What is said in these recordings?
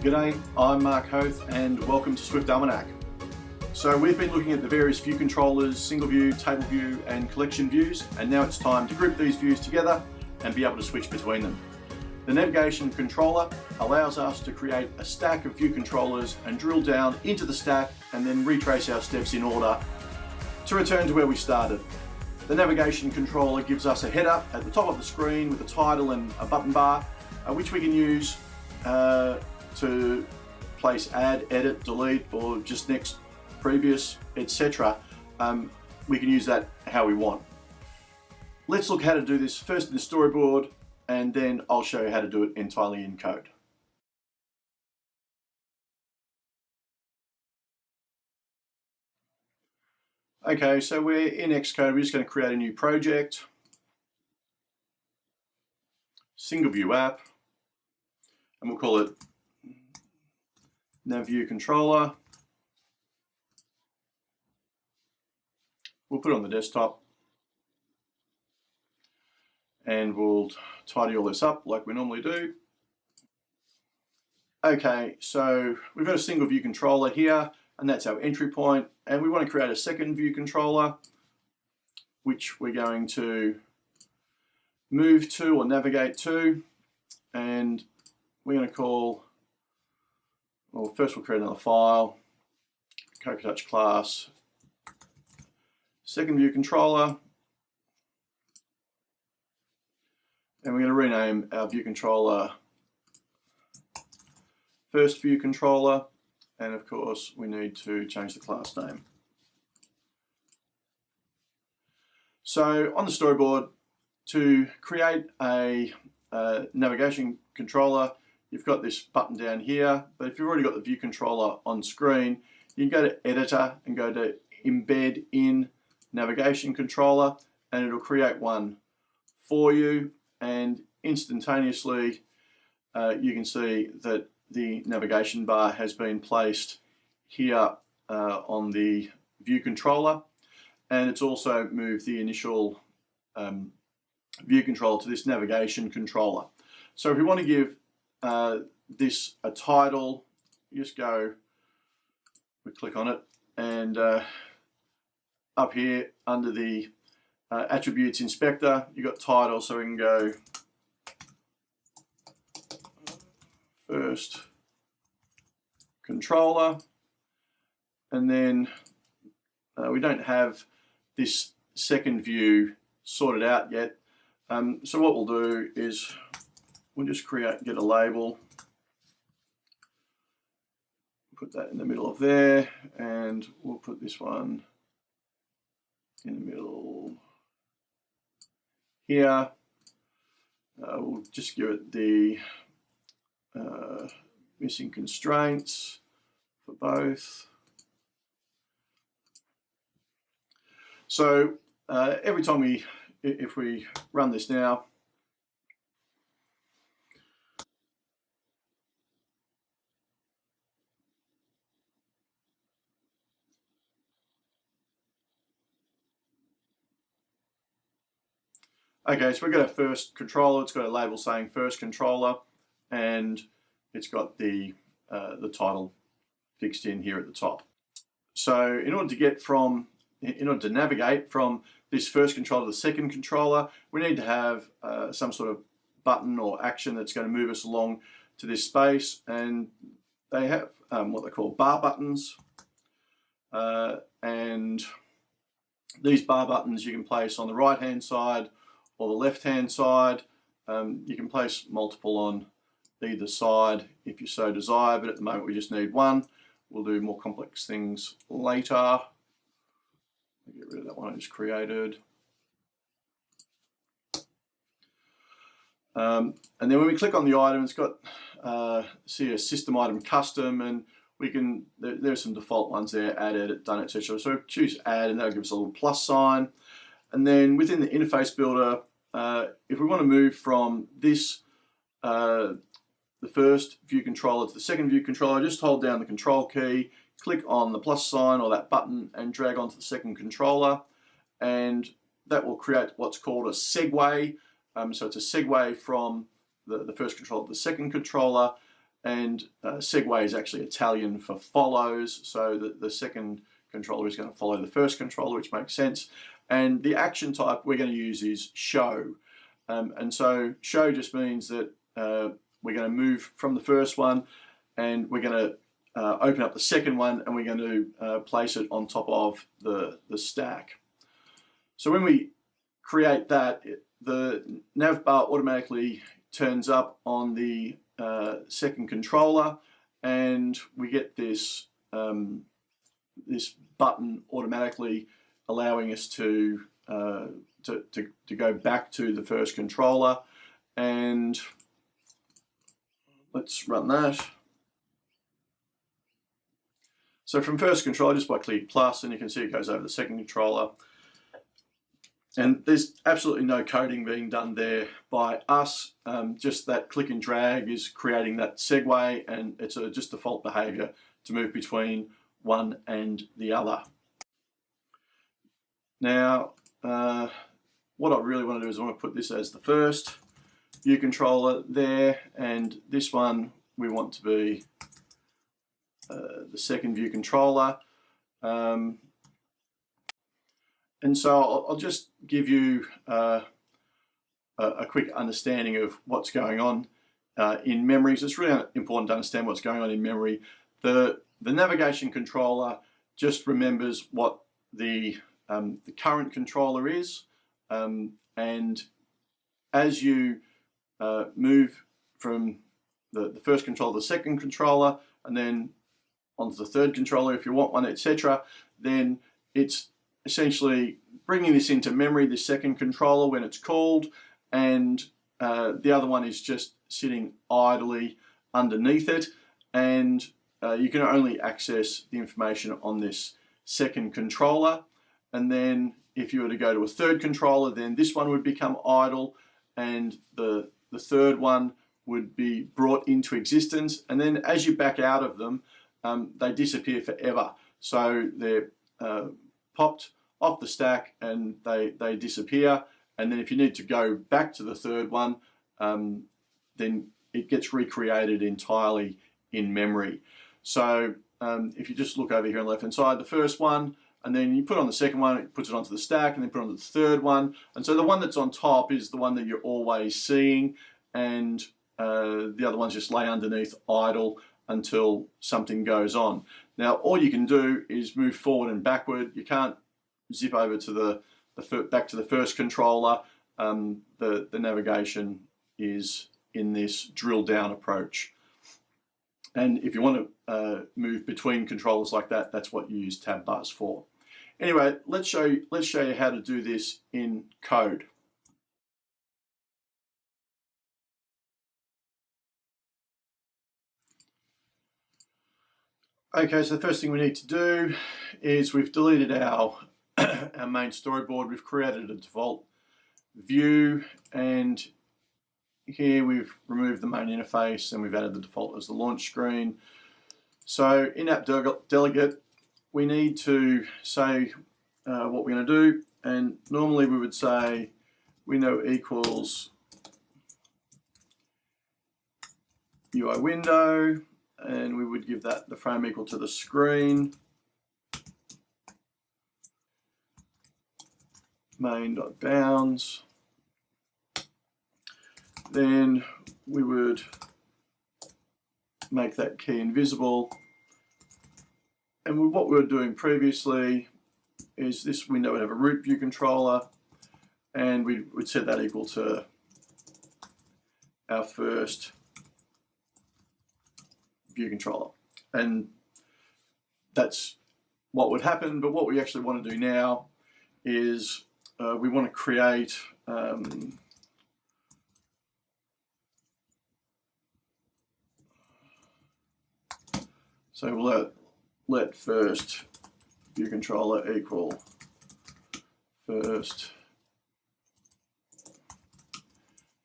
G'day, I'm Mark Hoth and welcome to Swift Almanac. So we've been looking at the various view controllers, single view, table view and collection views, and now it's time to group these views together and be able to switch between them. The navigation controller allows us to create a stack of view controllers and drill down into the stack and then retrace our steps in order to return to where we started. The navigation controller gives us a header at the top of the screen with a title and a button bar, which we can use to place add, edit, delete, or just next, previous, etc. We can use that how we want. Let's look how to do this first in the storyboard, and then I'll show you how to do it entirely in code. Okay, so we're in Xcode. We're just going to create a new project, single view app, and we'll call it Nav View Controller. We'll put it on the desktop and we'll tidy all this up like we normally do. Okay, so we've got a single view controller here, and that's our entry point, and we want to create a second view controller which we're going to move to or navigate to, and we're going to call, well, first we'll create another file, CocoaTouch class, second view controller, and we're going to rename our view controller first view controller, and of course we need to change the class name. So on the storyboard, to create a navigation controller, you've got this button down here, but if you've already got the view controller on screen, you can go to Editor and go to Embed in Navigation Controller, and it'll create one for you, and instantaneously you can see that the navigation bar has been placed here on the view controller, and it's also moved the initial view controller to this navigation controller. So if we want to give this a title, you just go, we click on it, and up here under the attributes inspector, you've got title, so we can go first controller, and then we don't have this second view sorted out yet. So what we'll do is we'll just get a label, put that in the middle of there, and we'll put this one in the middle here. We'll just give it the missing constraints for both. So every time if we run this now, okay, so we've got our first controller. It's got a label saying first controller, and it's got the title fixed in here at the top. So in order to navigate from this first controller to the second controller, we need to have some sort of button or action that's going to move us along to this space, and they have what they call bar buttons, and these bar buttons you can place on the right hand side or the left hand side. You can place multiple on either side if you so desire, but at the moment we just need one. We'll do more complex things later. I'll get rid of that one I just created. And then when we click on the item, it's got see a system item custom, and we can, there's some default ones there, add, edit, done, etc. So choose add, and that'll give us a little plus sign. And then within the interface builder, if we want to move from this the first view controller to the second view controller, just hold down the control key, click on the plus sign or that button, and drag onto the second controller, and that will create what's called a segue. So it's a segue from the first controller to the second controller, and segue is actually Italian for follows, so the second controller is going to follow the first controller, which makes sense. And the action type we're going to use is show. And so show just means that we're going to move from the first one, and we're going to open up the second one, and we're going to place it on top of the stack. So when we create that, the nav bar automatically turns up on the second controller, and we get this this button automatically allowing us to go back to the first controller. And let's run that. So from first controller, just by clicking plus, and you can see it goes over the second controller. And there's absolutely no coding being done there by us. Just that click and drag is creating that segue, and it's just default behavior to move between one and the other. Now, what I really want to do is I want to put this as the first view controller there, and this one we want to be the second view controller. And so I'll just give you a quick understanding of what's going on in memory. So it's really important to understand what's going on in memory. The navigation controller just remembers what the current controller is, and as you move from the first controller to the second controller, and then onto the third controller if you want one, etc., then it's essentially bringing this into memory, the second controller, when it's called, and the other one is just sitting idly underneath it, and you can only access the information on this second controller. And then if you were to go to a third controller, then this one would become idle, and the third one would be brought into existence. And then as you back out of them, they disappear forever. So they're popped off the stack and they disappear. And then if you need to go back to the third one, then it gets recreated entirely in memory. So if you just look over here on the left hand side, the first one, and then you put on the second one, it puts it onto the stack, and then put on the third one. And so the one that's on top is the one that you're always seeing, and the other ones just lay underneath idle until something goes on. Now all you can do is move forward and backward. You can't zip over to back to the first controller. The navigation is in this drill down approach. And if you want to move between controllers like that, that's what you use tab bars for. Anyway, let's show you how to do this in code. Okay, so the first thing we need to do is we've deleted our our main storyboard. We've created a default view, and here we've removed the main interface and we've added the default as the launch screen. So in app delegate, we need to say what we're going to do, and normally we would say window equals UI window, and we would give that the frame equal to the screen. Main.bounds. Then we would make that key invisible. And what we were doing previously is this window would have a root view controller, and we would set that equal to our first view controller. And that's what would happen. But what we actually want to do now is we want to create so we'll let first view controller equal first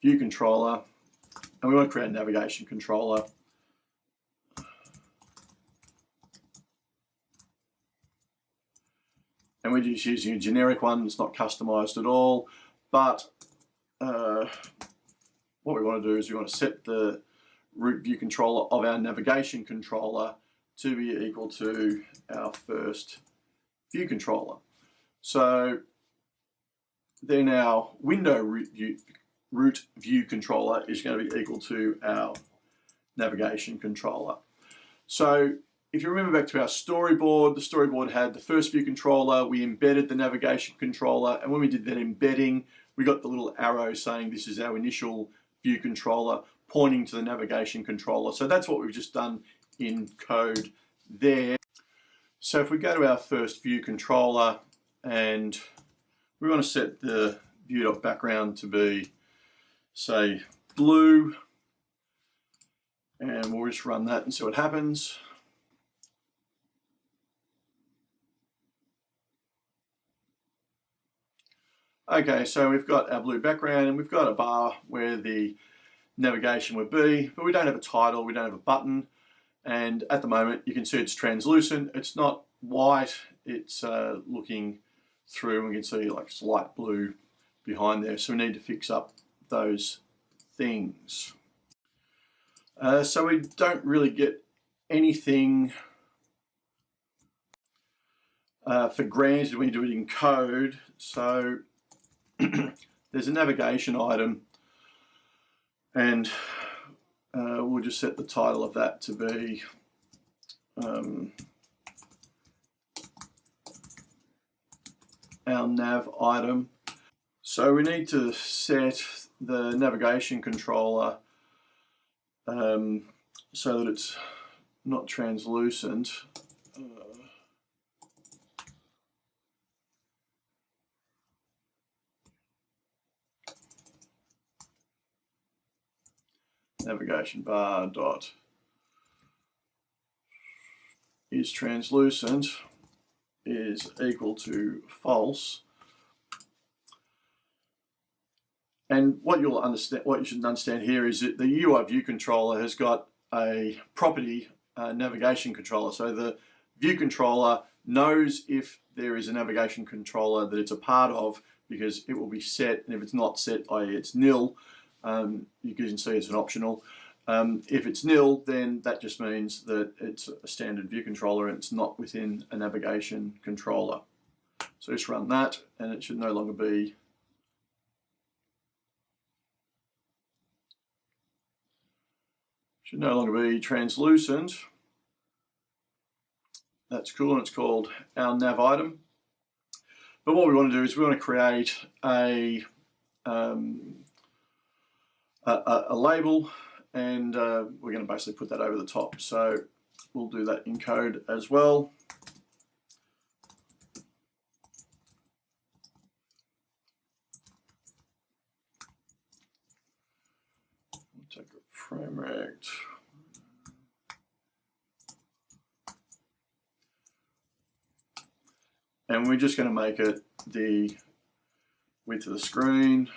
view controller, and we want to create a navigation controller. And we're just using a generic one, it's not customized at all. But what we want to do is we want to set the root view controller of our navigation controller to be equal to our first view controller. So then our window root view controller is going to be equal to our navigation controller. So if you remember back to our storyboard, the storyboard had the first view controller, we embedded the navigation controller, and when we did that embedding, we got the little arrow saying this is our initial view controller pointing to the navigation controller. So that's what we've just done in code there. So if we go to our first view controller and we want to set the view.background to be, say, blue, and we'll just run that and see what happens. Okay, so we've got our blue background and we've got a bar where the navigation would be, but we don't have a title, we don't have a button, and at the moment you can see it's translucent. It's not white, it's looking through, and we can see like it's light blue behind there, so we need to fix up those things. So we don't really get anything for granted when you do it in code. So there's a navigation item, and we'll just set the title of that to be our nav item. So we need to set the navigation controller so that it's not translucent. Navigation bar dot is translucent is equal to false. And what you'll understand, what you should understand here is that the UI view controller has got a property navigation controller. So the view controller knows if there is a navigation controller that it's a part of, because it will be set, and if it's not set, i.e. it's nil, you can see it's an optional. If it's nil, then that just means that it's a standard view controller and it's not within a navigation controller. So just run that and it should no longer be translucent. That's cool, and it's called our nav item. But what we want to do is we want to create a label, and we're going to basically put that over the top. So we'll do that in code as well. We'll take a frame rect. And we're just going to make it the width of the screen.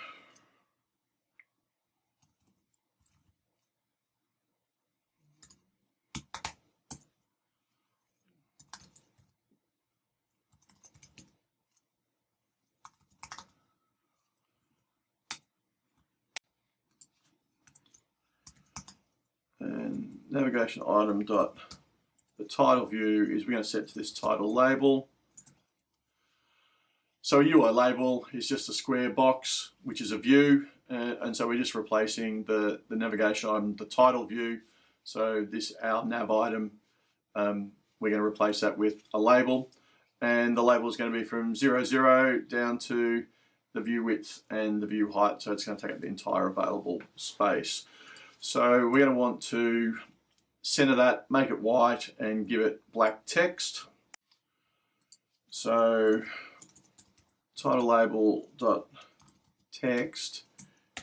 And navigation item dot the title view is we're going to set to this title label. So a UI label is just a square box, which is a view, and so we're just replacing the navigation item, the title view. So this, our nav item, we're going to replace that with a label, and the label is going to be from 0, 0 down to the view width and the view height, so it's going to take up the entire available space. So we're going to want to center that, make it white, and give it black text. So title label dot text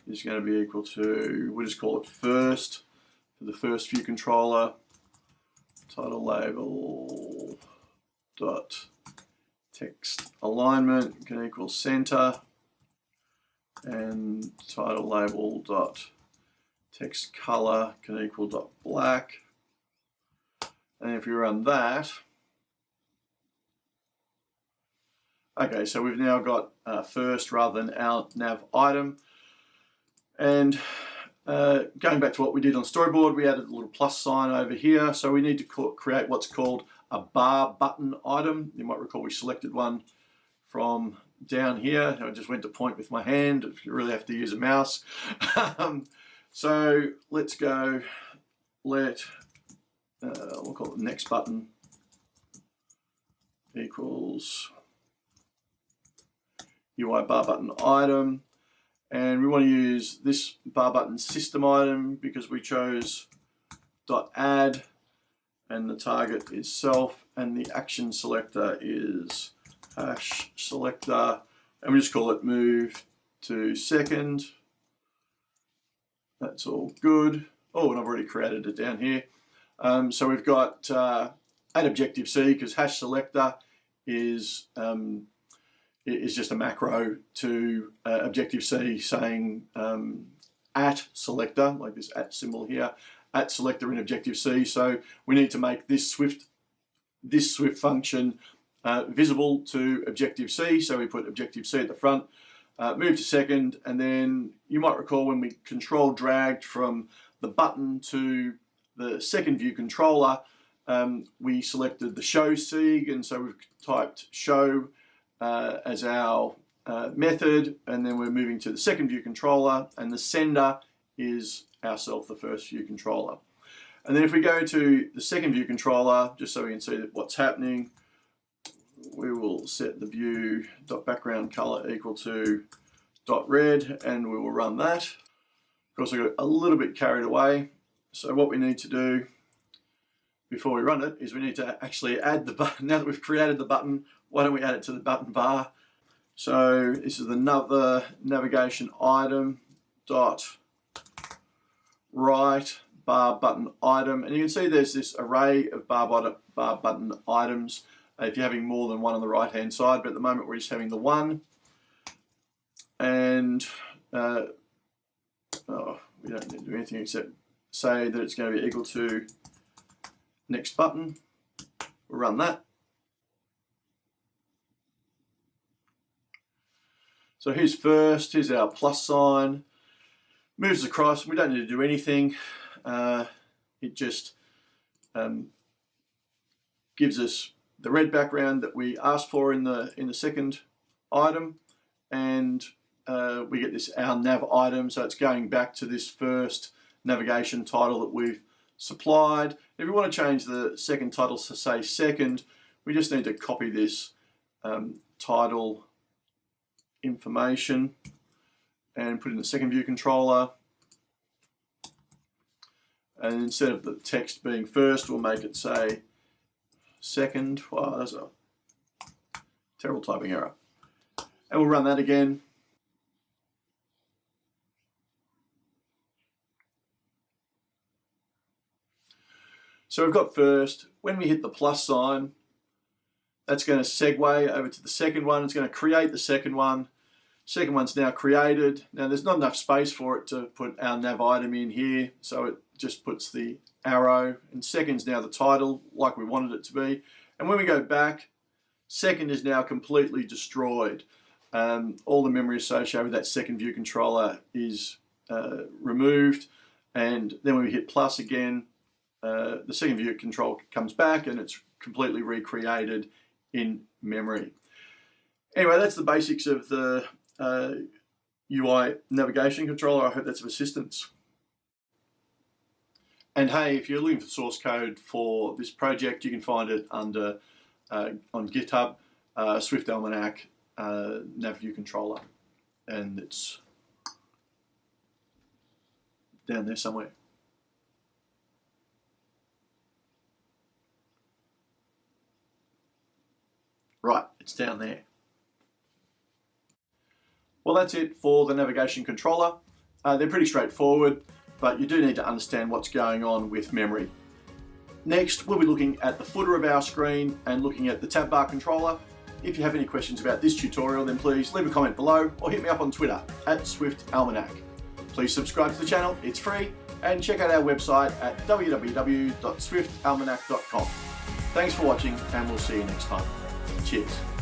is going to be equal to, we'll just call it first for the first view controller. Title label dot text alignment can equal center, and title label dot text color can equal dot black. And if you run that, okay, so we've now got first rather than our nav item, and going back to what we did on Storyboard, we added a little plus sign over here. So we need to create what's called a bar button item. You might recall we selected one from down here. I just went to point with my hand. If you really have to use a mouse. So let's go. We'll call it next button equals UI bar button item. And we want to use this bar button system item because we chose .add and the target is self and the action selector is hash selector, and we just call it move to second. That's all good. Oh, and I've already created it down here. So we've got add Objective-C because hash selector is just a macro to Objective-C saying at selector, like this at symbol here, at selector in Objective-C. So we need to make this Swift function visible to Objective-C. So we put Objective-C at the front, move to second, and then you might recall when we control dragged from the button to the second view controller, we selected the show sig, and so we've typed show as our method, and then we're moving to the second view controller, and the sender is ourself, the first view controller. And then if we go to the second view controller, just so we can see what's happening, we will set the view.background color equal to .red, and we will run that. Of course, I got a little bit carried away. So what we need to do before we run it is we need to actually add the button. Now that we've created the button, why don't we add it to the button bar? So this is another navigation item dot right bar button item, and you can see there's this array of bar button items if you're having more than one on the right hand side, but at the moment we're just having the one. And we don't need to do anything except say that it's going to be equal to next button. We'll run that. So here's first, here's our plus sign, moves across. We don't need to do anything. It just gives us the red background that we asked for in the second item, and we get this our nav item. So it's going back to this first navigation title that we've supplied. If we want to change the second title to say second, we just need to copy this title information and put it in the second view controller. And instead of the text being first, we'll make it say second. Wow, that's a terrible typing error. And we'll run that again. So we've got first. When we hit the plus sign, that's going to segue over to the second one. It's going to create the second one. Second one's now created. Now there's not enough space for it to put our nav item in here, so it just puts the arrow, and second's now the title like we wanted it to be. And when we go back, second is now completely destroyed. All the memory associated with that second view controller is removed, and then when we hit plus again, the second view control comes back and it's completely recreated in memory. Anyway, that's the basics of the UI navigation controller. I hope that's of assistance. And hey, if you're looking for source code for this project, you can find it under on GitHub, Swift Almanac Nav View Controller, and it's down there somewhere. Right, it's down there. Well, that's it for the navigation controller. They're pretty straightforward, but you do need to understand what's going on with memory. Next, we'll be looking at the footer of our screen and looking at the tab bar controller. If you have any questions about this tutorial, then please leave a comment below or hit me up on Twitter @SwiftAlmanac. Please subscribe to the channel, it's free, and check out our website at www.swiftalmanac.com. Thanks for watching, and we'll see you next time. Cheers.